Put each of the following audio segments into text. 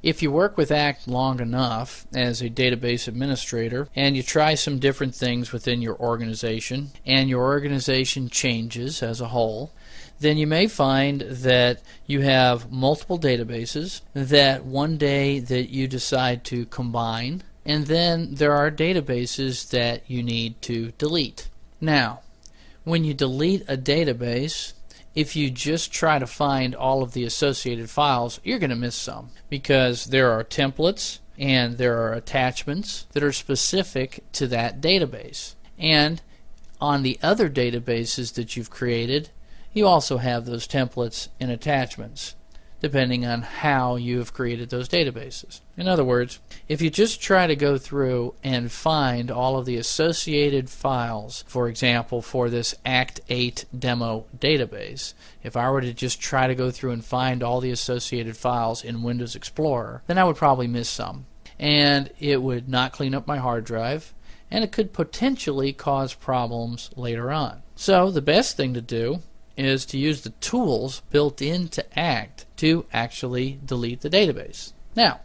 If you work with ACT long enough as a database administrator and you try some different things within your organization and your organization changes as a whole, then you may find that you have multiple databases that one day that you decide to combine, and then there are databases that you need to delete. Now, when you delete a database, if you just try to find all of the associated files, you're going to miss some, because there are templates and there are attachments that are specific to that database. And on the other databases that you've created, you also have those templates and attachments, depending on how you have created those databases. In other words, if you just try to go through and find all of the associated files, for example, for this ACT8 demo database, if I were to just try to go through and find all the associated files in Windows Explorer, then I would probably miss some. And it would not clean up my hard drive, and it could potentially cause problems later on. So the best thing to do is to use the tools built into ACT to actually delete the database. Now,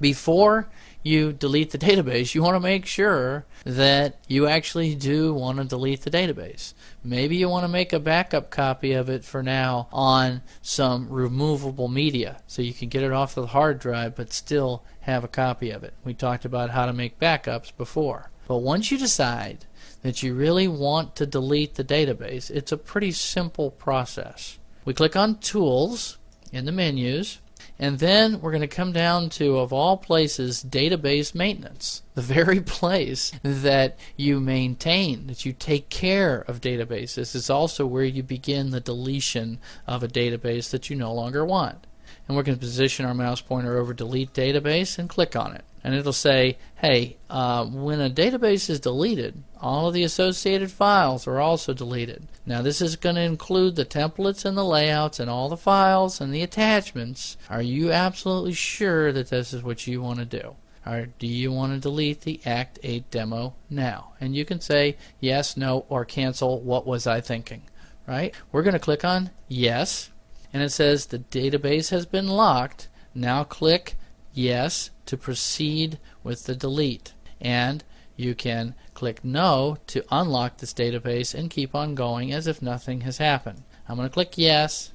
before you delete the database, you want to make sure that you actually do want to delete the database. Maybe you want to make a backup copy of it for now on some removable media so you can get it off the hard drive but still have a copy of it. We talked about how to make backups before. But once you decide that you really want to delete the database, it's a pretty simple process. We click on Tools in the menus, and then we're going to come down to, of all places, Database Maintenance. The very place that you maintain, that you take care of databases, is also where you begin the deletion of a database that you no longer want. And we're going to position our mouse pointer over Delete Database and click on it. And it'll say, hey, when a database is deleted, all of the associated files are also deleted. Now this is going to include the templates and the layouts and all the files and the attachments. Are you absolutely sure that this is what you want to do? Or do you want to delete the ACT8 demo now? And you can say yes, no, or cancel. What was I thinking? Right? We're going to click on yes, and it says the database has been locked. Now click yes to proceed with the delete, and you can click no to unlock this database and keep on going as if nothing has happened. I'm going to click yes,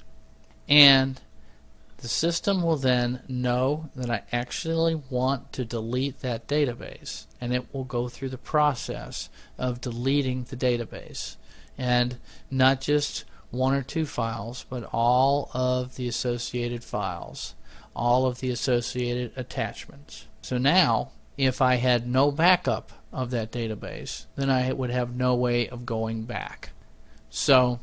and the system will then know that I actually want to delete that database, and it will go through the process of deleting the database, and not just one or two files, but all of the associated files, all of the associated attachments. So now, if I had no backup of that database, then I would have no way of going back. So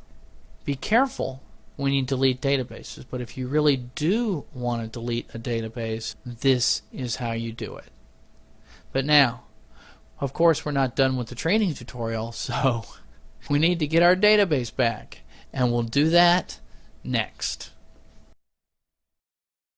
be careful when you delete databases, but if you really do want to delete a database, this is how you do it. But now, of course, we're not done with the training tutorial, so we need to get our database back, and we'll do that next.